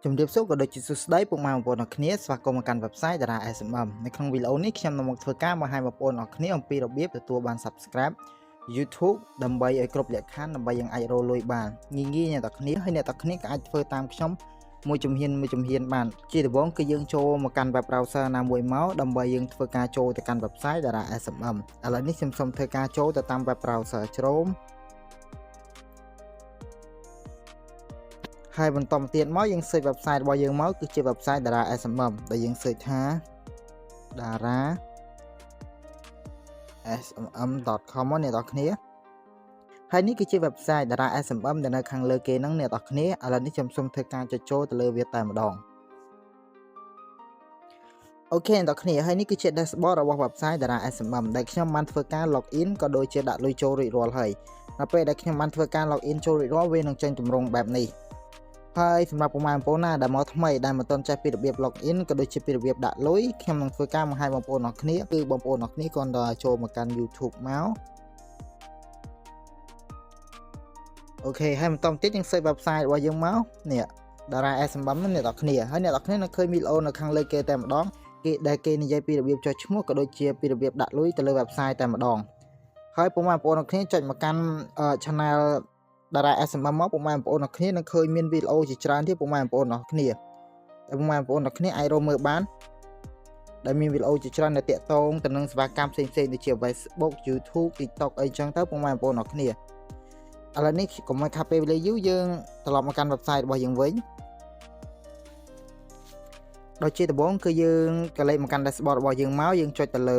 ជំរាបសួរក៏ដូចជាសួស្តីពុកម៉ែបងប្អូនអរគ្នាស្វាគមន៍មកកាន់ website Dara SMM នៅក្នុងវីដេអូនេះខ្ញុំនឹងមកធ្វើការបង្ហាញបងប្អូនអរគ្នាអំពីរបៀបទទួលបាន Subscribe YouTube ដើម្បីឲ្យគ្រប់លក្ខខណ្ឌដើម្បីយើងអាចរកលុយបានងាយៗអ្នកទាំងគ្នាហើយអ្នកទាំងគ្នាក៏អាចធ្វើតាមខ្ញុំមួយជំហានបានជាដំបូងគឺយើងចូលមកកាន់ web browser ណាមួយមកដើម្បីយើងធ្វើការចូលទៅកាន់ website Dara SMM ឥឡូវនេះខ្ញុំសូមធ្វើការចូលទៅតាម web browser Chrome ហើយបន្តទៀតមកយើង search website របស់យើងមកគឺជា website Dara SMM ដែលយើង search ថា darasmm.com អ្នកនរគ្នាហើយនេះគឺជា website Dara SMM ដែលនៅខាងលើគេហ្នឹងអ្នកនរគ្នាឥឡូវនេះខ្ញុំសូមធ្វើការចុចចូលទៅលើវាតែម្ដងអូខេអ្នកនរគ្នាហើយនេះគឺជា dashboard របស់ website Dara SMM ដែលខ្ញុំបានធ្វើការ login ក៏ដូចជាដាក់លុយចូលរួចរាល់ហើយនៅពេលដែលខ្ញុំបានធ្វើការ login ចូលរួចរាល់វានឹងចេញទម្រង់បែបនេះហើយសម្រាប់បងប្អូនណាដែលមកថ្មីដែលមិនទាន់ចេះពីរបៀប login ក៏ដូចជាពីរបៀបដាក់លុយខ្ញុំនឹងធ្វើការបង្ហាញបងប្អូនអរគ្នាគឺបងប្អូនអរគ្នាគ្រាន់តែចូលមកកាន់ YouTube មកអូខេហើយបន្តទៀតយើង search website របស់យើងមកនេះ Dara SMM នេះអ្នកនរគ្នាហើយអ្នកនរគ្នានឹងឃើញវីដេអូនៅខាងលើគេតែម្ដងគេដែលគេនិយាយពីរបៀបចុះឈ្មោះក៏ដូចជាពីរបៀបដាក់លុយទៅលើ website តែម្ដងហើយបងប្អូនអរគ្នាចុចមកកាន់ channel Dara SMM មកបងប្អូនអរគ្នានឹងឃើញមានវីដេអូជាច្រើនទៀតបងប្អូនអរគ្នាតែបងប្អូនអរគ្នាអាចរកមើលបានដែលមានវីដេអូជាច្រើនដែលតាក់ទងទៅនឹងសេវាកម្មផ្សេងៗដូចជា Facebook YouTube TikTok អីចឹងទៅបងប្អូនអរគ្នាឥឡូវនេះកុំឲ្យខាតពេលវេលាយូរយើងត្រឡប់មកកាន់ website របស់យើងវិញដូចជាដំបូងគឺយើងក៏លេខមកកាន់ dashboard របស់យើងមកយើងចុចទៅលើ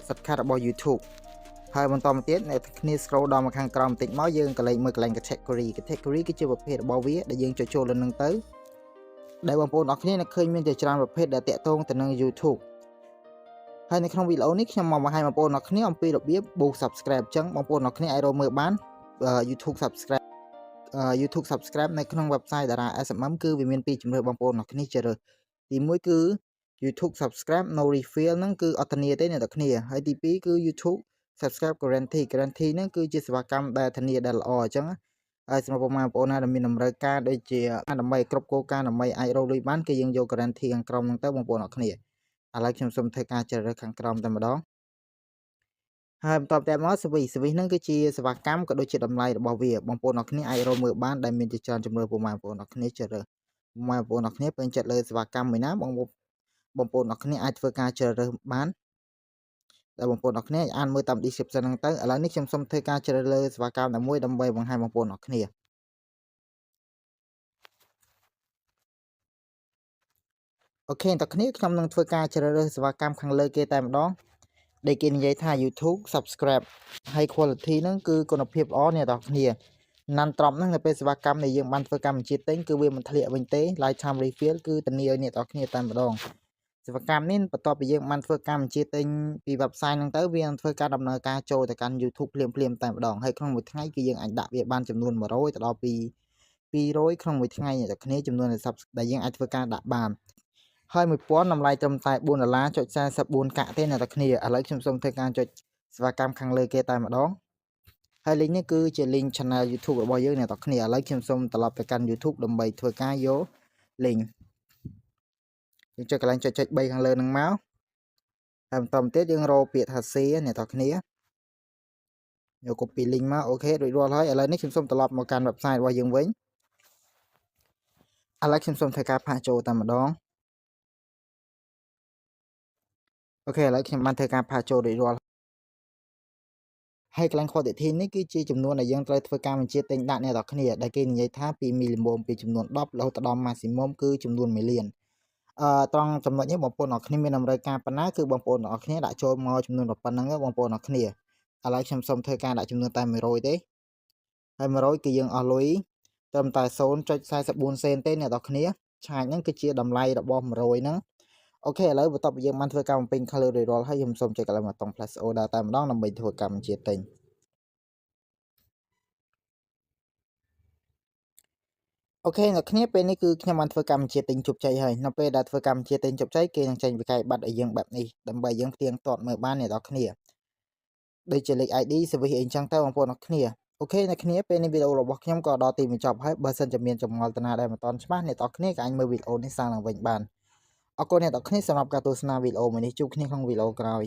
subscribe របស់ YouTube ហើយបន្តមកទៀតអ្នកគ្នា scroll ដល់មកខាងក្រោមបន្តិចមកយើងក៏លេខមើលកន្លែង category គឺជាប្រភេទរបស់វាដែលយើងចុចចូលលើនឹងទៅដែលបងប្អូនអរគ្នានឹងឃើញមានជាច្រើនប្រភេទដែលតាក់ទងទៅនឹង YouTube ហើយនៅក្នុងវីដេអូនេះខ្ញុំមកបង្ហាញបងប្អូនអរគ្នាអំពីរបៀប boost subscribe អញ្ចឹងបងប្អូនអរគ្នាអាចរកមើលបាន YouTube subscribe នៅក្នុង website Dara SMM គឺវាមានពីរជម្រើសបងប្អូនអរគ្នាជ្រើសទី1គឺ YouTube subscribe no refill ហ្នឹងគឺអត់ធានាទេអ្នកនរគ្នាហើយទី2គឺ YouTube subscribe guarantee ហ្នឹងគឺជាសេវាកម្មដែលធានាដែលល្អអញ្ចឹងហើយសម្រាប់បងប្អូនណាដែលមានតម្រូវការដូចជាដើម្បីគ្រប់គោលការណ៍ដើម្បីអាចរកលុយបានគឺយើងយក guarantee ខាងក្រោមហ្នឹងទៅបងប្អូនអរគ្នាឥឡូវខ្ញុំសូមធ្វើការជ្រើសរើសខាងក្រោមតែម្ដងហើយបន្តទៀតមកសវិសហ្នឹងគឺជាសេវាកម្មក៏ដូចជាតម្លៃរបស់វាបងប្អូនអរគ្នាអាចរកមើលបានដែលមានជាច្រើនជំរឿបងប្អូនអរគ្នាជ្រើសរើសបងប្អូនអរគ្នាពេញចិត្តលើសេវាកម្មមួយណាបងប្អូនអរគ្នាអាចធ្វើការជ្រើសរើសបានតែបងប្អូនអរគ្នាអានមើលតាម description ហ្នឹងទៅឥឡូវនេះខ្ញុំសូមធ្វើការជ្រើសរើសសេវាកម្មណាមួយដើម្បីបង្ហាញបងប្អូនអរគ្នាអូខេអ្នកគ្នាខ្ញុំនឹងធ្វើការជ្រើសរើសសេវាកម្មខាងលើគេតែម្ដងដែលគេនិយាយថា YouTube subscribe ហើយ quality ហ្នឹងគឺគុណភាពល្អអ្នកនរគ្នាណាន់ត្រប់ហ្នឹងនៅពេលសេវាកម្មដែលយើងបានធ្វើកម្មបញ្ជាទិញគឺវាមិនធ្លាក់វិញទេ lifetime refill គឺធានាឲ្យអ្នកនរគ្នាតែម្ដងសេវាកម្មនេះបន្ទាប់ពីយើងបានធ្វើកម្មបញ្ជាទិញពី website ហ្នឹងទៅវានឹងធ្វើការដំណើរការចូលទៅកាន់ YouTube ភ្លាមតែម្ដងហើយក្នុងមួយថ្ងៃគឺយើងអាចដាក់វាបានចំនួន100ទៅដល់200ក្នុងមួយថ្ងៃអ្នកនរគ្នាចំនួនដែលយើងអាចធ្វើការដាក់បានហើយ1000តម្លៃត្រឹមតែ$4.44កាក់ទេអ្នកនរគ្នាឥឡូវខ្ញុំសូមធ្វើការចុចសេវាកម្មខាងលើគេតែម្ដងហើយ link នេះគឺជា link channel YouTube របស់យើងអ្នកនរគ្នាឥឡូវខ្ញុំសូមត្រឡប់ទៅកាន់ YouTube ដើម្បីធ្វើការយក link យើងចុចកន្លែងចុច3ខាងលើនឹងមកហើយបន្តមកទៀតយើងរកពាក្យថា share អ្នកនរគ្នាយក copy link មកអូខេរួចរាល់ហើយឥឡូវនេះខ្ញុំសូមត្រឡប់មកកាន់ website របស់យើងវិញឥឡូវខ្ញុំសូមធ្វើការផាសចូលតែម្ដងអូខេឥឡូវខ្ញុំបានធ្វើការផាសចូលរួចរាល់ហើយកន្លែង quantity នេះគឺជាចំនួនដែលយើងត្រូវធ្វើការបញ្ជាទិញដាក់អ្នកនរគ្នាដែលគេនិយាយថាពី minimum ពីចំនួន10រហូតដល់ maximum គឺចំនួន1លានត្រង់ចំណុចនេះបងប្អូនអរគ្នាមានតម្រូវការប៉ុណ្ណាគឺបងប្អូនអរគ្នាដាក់ចូលមកចំនួនប៉ុណ្ណឹងបងប្អូនអរគ្នាឥឡូវខ្ញុំសូមធ្វើការដាក់ចំនួនតែ100ទេហើយ100គឺយើងអស់លុយត្រឹមតែ 0.44 សេនទេអ្នកនរគ្នាឆាយហ្នឹងគឺជាតម្លៃរបស់100ហ្នឹងអូខេឥឡូវបន្ទាប់ពីយើងបានធ្វើការបំពេញ color រួចរាល់ហើយខ្ញុំសូមចុចកន្លែងប៊ូតុង plus order តែម្ដងដើម្បីធ្វើការបញ្ជាទិញអូខេអ្នកគ្នាពេលនេះគឺខ្ញុំបានធ្វើកម្មបញ្ជាទិញជោគជ័យហើយនៅពេលដែលធ្វើកម្មបញ្ជាទិញជោគជ័យគេនឹងចេញវិក័យប័ណ្ណឲ្យយើងបែបនេះដើម្បីយើងផ្ទៀងផ្ទាត់មើលបានអ្នកនរគ្នាដូចជាលេខ ID សវិសអីចឹងទៅបងប្អូនអ្នកគ្នា អូខេអ្នកគ្នាពេលនេះវីដេអូរបស់ខ្ញុំក៏ដល់ទីបញ្ចប់ហើយបើសិនជាមានចម្ងល់តាណាដែលមិនទាន់ច្បាស់អ្នកទាំងគ្នាក៏អាចមើលវីដេអូនេះសាងឡើងវិញបានអរគុណអ្នកទាំងគ្នាសម្រាប់ការទស្សនាវីដេអូមួយនេះជួបគ្នាក្នុងវីដេអូក្រោយ